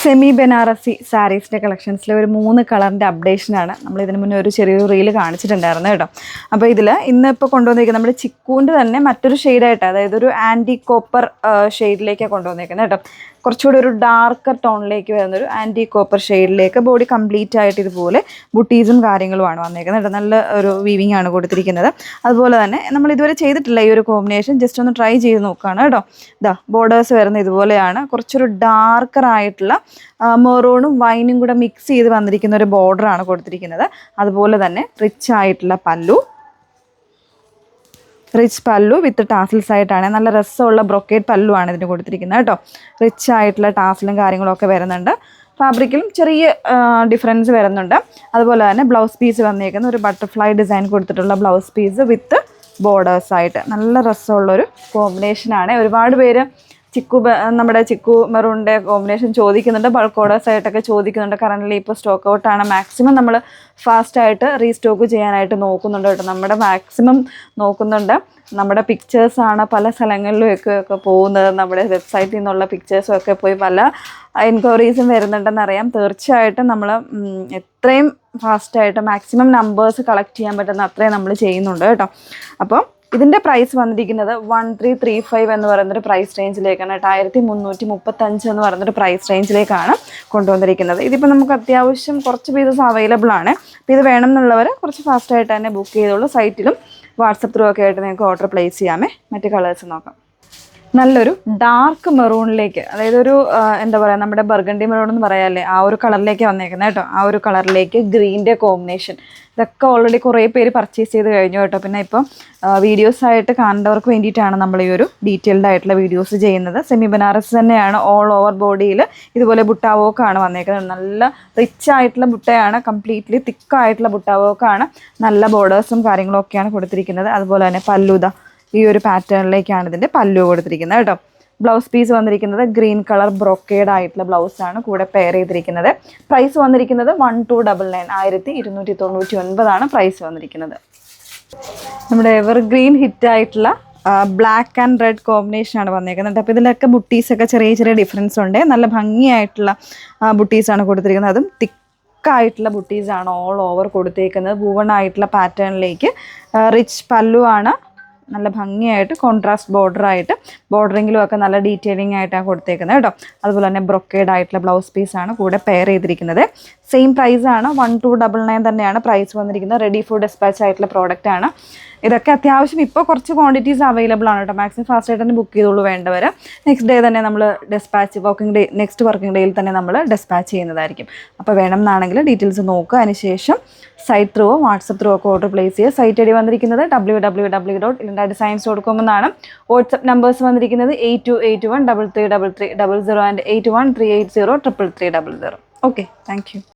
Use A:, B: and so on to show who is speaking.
A: Semi Banarasi സാരീസിൻ്റെ കളക്ഷൻസിലെ ഒരു 3 കളറിൻ്റെ അപ്ഡേഷനാണ്. നമ്മൾ ഇതിന് മുന്നേ ഒരു ചെറിയൊരു റീല് കാണിച്ചിട്ടുണ്ടായിരുന്നു കേട്ടോ. അപ്പോൾ ഇതിൽ ഇന്നിപ്പോൾ കൊണ്ടുവന്നിരിക്കുന്നത് നമ്മുടെ ചിക്കൂൻ്റെ തന്നെ മറ്റൊരു ഷെയ്ഡായിട്ട്, അതായത് ഒരു ആൻറ്റി കോപ്പർ ഷെയ്ഡിലേക്കാണ് കൊണ്ടുവന്നിരിക്കുന്നത് കേട്ടോ. കുറച്ചുകൂടി ഒരു ഡാർക്കർ ടോണിലേക്ക് വരുന്നൊരു ആൻറ്റി കോപ്പർ ഷെയ്ഡിലേക്ക് ബോഡി കംപ്ലീറ്റ് ആയിട്ട് ഇതുപോലെ ബുട്ടീസും കാര്യങ്ങളുമാണ് വന്നിരിക്കുന്നത് കേട്ടോ. നല്ല ഒരു വീവിങ് ആണ് കൊടുത്തിരിക്കുന്നത്. അതുപോലെ തന്നെ നമ്മൾ ഇതുവരെ ചെയ്തിട്ടില്ല ഈ ഒരു കോമ്പിനേഷൻ, ജസ്റ്റ് ഒന്ന് ട്രൈ ചെയ്ത് നോക്കുകയാണ് കേട്ടോ. ഇതാ ബോർഡേഴ്സ് വരുന്ന ഇതുപോലെയാണ്. കുറച്ചൊരു ഡാർക്കർ ആയിട്ടുള്ള മെറൂണും വൈനും കൂടെ മിക്സ് ചെയ്ത് വന്നിരിക്കുന്ന ഒരു ബോർഡറാണ് കൊടുത്തിരിക്കുന്നത്. അതുപോലെ തന്നെ റിച്ച് ആയിട്ടുള്ള പല്ലു, റിച്ച് പല്ലു വിത്ത് ടാസിൽസ് ആയിട്ടാണ്. നല്ല രസമുള്ള ബ്രൊക്കേഡ് പല്ലു ആണ് ഇതിന് കൊടുത്തിരിക്കുന്നത് കേട്ടോ. റിച്ച് ആയിട്ടുള്ള ടാസിലും കാര്യങ്ങളൊക്കെ വരുന്നുണ്ട്. ഫാബ്രിക്കിലും ചെറിയ ഡിഫറൻസ് വരുന്നുണ്ട്. അതുപോലെ തന്നെ ബ്ലൗസ് പീസ് വന്നിരിക്കുന്ന ഒരു ബട്ടർഫ്ലൈ ഡിസൈൻ കൊടുത്തിട്ടുള്ള ബ്ലൗസ് പീസ് വിത്ത് ബോർഡേഴ്സായിട്ട് നല്ല രസമുള്ളൊരു കോമ്പിനേഷനാണ്. ഒരുപാട് പേര് നമ്മുടെ ചിക്കു മെറൂണിൻ്റെ കോമ്പിനേഷൻ ചോദിക്കുന്നുണ്ട്, ബൾക്ക് ഓർഡേഴ്സ് ആയിട്ടൊക്കെ ചോദിക്കുന്നുണ്ട്. കറൻ്റ് ഇപ്പോൾ സ്റ്റോക്ക് ഔട്ടാണ്. മാക്സിമം നമ്മൾ ഫാസ്റ്റായിട്ട് റീസ്റ്റോക്ക് ചെയ്യാനായിട്ട് നോക്കുന്നുണ്ട് കേട്ടോ. നമ്മുടെ മാക്സിമം നോക്കുന്നുണ്ട്. നമ്മുടെ പിക്ചേഴ്സാണ് പല സ്ഥലങ്ങളിലുമൊക്കെ പോകുന്നത്. നമ്മുടെ വെബ്സൈറ്റിൽ നിന്നുള്ള പിക്ചേഴ്സും ഒക്കെ പോയി പല എൻക്വയറീസും വരുന്നുണ്ടെന്നറിയാം. തീർച്ചയായിട്ടും നമ്മൾ എത്രയും ഫാസ്റ്റായിട്ട് മാക്സിമം നമ്പേഴ്സ് കളക്ട് ചെയ്യാൻ പറ്റുന്ന അത്രയും നമ്മൾ ചെയ്യുന്നുണ്ട് കേട്ടോ. അപ്പോൾ ഇതിൻ്റെ പ്രൈസ് വന്നിരിക്കുന്നത് 1335 എന്ന് പറയുന്നൊരു പ്രൈസ് റേഞ്ചിലേക്കാണ് കേട്ടോ. 1335 എന്ന് പറയുന്നൊരു പ്രൈസ് റേഞ്ചിലേക്കാണ് കൊണ്ടുവന്നിരിക്കുന്നത്. ഇതിപ്പോൾ നമുക്ക് അത്യാവശ്യം കുറച്ച് പീസസ് അവൈലബിൾ ആണ്. അപ്പോൾ ഇത് വേണം എന്നുള്ളവർ കുറച്ച് ഫാസ്റ്റായിട്ട് തന്നെ ബുക്ക് ചെയ്തോളൂ. സൈറ്റിലും വാട്സപ്പ് ത്രൂ ഒക്കെ ആയിട്ട് നിങ്ങൾക്ക് ഓർഡർ പ്ലേസ് ചെയ്യാമേ. മറ്റ് കളേഴ്സ് നോക്കാം. നല്ലൊരു ഡാർക്ക് മെറൂണിലേക്ക്, അതായത് ഒരു എന്താ പറയുക, നമ്മുടെ ബർഗണ്ടി മെറൂൺ എന്ന് പറയാമല്ലേ, ആ ഒരു കളറിലേക്ക് വന്നേക്കുന്നത് കേട്ടോ. ആ ഒരു കളറിലേക്ക് ഗ്രീൻ്റെ കോമ്പിനേഷൻ, ഇതൊക്കെ ഓൾറെഡി കുറേ പേര് പർച്ചേസ് ചെയ്ത് കഴിഞ്ഞു കേട്ടോ. പിന്നെ ഇപ്പം വീഡിയോസായിട്ട് കാണേണ്ടവർക്ക് വേണ്ടിയിട്ടാണ് നമ്മൾ ഈ ഒരു ഡീറ്റെയിൽഡ് ആയിട്ടുള്ള വീഡിയോസ് ചെയ്യുന്നത്. സെമി ബനാറസ് തന്നെയാണ്. ഓൾ ഓവർ ബോഡിയിൽ ഇതുപോലെ ബുട്ടാവോക്കാണ് വന്നേക്കുന്നത്. നല്ല റിച്ച് ആയിട്ടുള്ള ബുട്ടയാണ്, കംപ്ലീറ്റ്ലി തിക്കായിട്ടുള്ള ബുട്ടാവോക്കാണ്. നല്ല ബോർഡേഴ്സും കാര്യങ്ങളൊക്കെയാണ് കൊടുത്തിരിക്കുന്നത്. അതുപോലെ തന്നെ പല്ലുത ഈ ഒരു പാറ്റേണിലേക്കാണ് ഇതിൻ്റെ പല്ലു കൊടുത്തിരിക്കുന്നത് കേട്ടോ. ബ്ലൗസ് പീസ് വന്നിരിക്കുന്നത് ഗ്രീൻ കളർ ബ്രൊക്കേഡ് ആയിട്ടുള്ള ബ്ലൗസാണ് കൂടെ പെയർ ചെയ്തിരിക്കുന്നത്. പ്രൈസ് വന്നിരിക്കുന്നത് 1299, 1299 പ്രൈസ് വന്നിരിക്കുന്നത്. നമ്മുടെ എവർഗ്രീൻ ഹിറ്റായിട്ടുള്ള ബ്ലാക്ക് ആൻഡ് റെഡ് കോമ്പിനേഷനാണ് വന്നിരിക്കുന്നത്. അപ്പോൾ ഇതിലൊക്കെ ബുട്ടീസൊക്കെ ചെറിയ ചെറിയ ഡിഫറൻസ് ഉണ്ട്. നല്ല ഭംഗിയായിട്ടുള്ള ബുട്ടീസാണ് കൊടുത്തിരിക്കുന്നത്. അതും തിക്കായിട്ടുള്ള ബുട്ടീസാണ് ഓൾ ഓവർ കൊടുത്തേക്കുന്നത്. വൂവണായിട്ടുള്ള പാറ്റേണിലേക്ക് റിച്ച് പല്ലു ആണ്. നല്ല ഭംഗിയായിട്ട് കോൺട്രാസ്റ്റ് ബോർഡറായിട്ട് ബോർഡറിങ്ങിലും ഒക്കെ നല്ല ഡീറ്റെയിലിംഗ് ആയിട്ടാണ് കൊടുത്തേക്കുന്നത് കേട്ടോ. അതുപോലെ തന്നെ ബ്രൊക്കേഡ് ആയിട്ടുള്ള ബ്ലൗസ് പീസാണ് കൂടെ പെയർ ചെയ്തിരിക്കുന്നത്. സെയിം പ്രൈസാണ്, 1299 തന്നെയാണ് പ്രൈസ് വന്നിരിക്കുന്നത്. റെഡി ഫോർ ഡെസ്പാച്ച് ആയിട്ടുള്ള പ്രോഡക്റ്റ് ആണ്. ഇതൊക്കെ അത്യാവശ്യം ഇപ്പോൾ കുറച്ച് ക്വാണ്ടിറ്റീസ് അവൈലബിൾ ആണ് കേട്ടോ. മാക്സിമം ഫാസ്റ്റായിട്ട് തന്നെ ബുക്ക് ചെയ്തോളൂ വേണ്ടവർ. നെക്സ്റ്റ് ഡേ തന്നെ നമ്മൾ നെക്സ്റ്റ് വർക്കിംഗ് ഡേയിൽ തന്നെ നമ്മൾ ഡെസ്പാച്ച് ചെയ്യുന്നതായിരിക്കും. അപ്പോൾ വേണം എന്നാണെങ്കിൽ ഡീറ്റെയിൽസ് നോക്കുക. അതിനുശേഷം സൈറ്റ് ത്രൂവോ വാട്സപ്പ് ത്രൂ ഒക്കെ ഓർഡർ പ്ലേസ് ചെയ്യുക. സൈറ്റ് ഐഡി വന്നിരിക്കുന്നത് www.ilinda-designs.com എന്നാണ്. വാട്സപ്പ് നമ്പേഴ്സ് വന്നിരിക്കുന്നത് 8281 333300 ആൻഡ് 81380330 ഓക്കെ, താങ്ക് യു.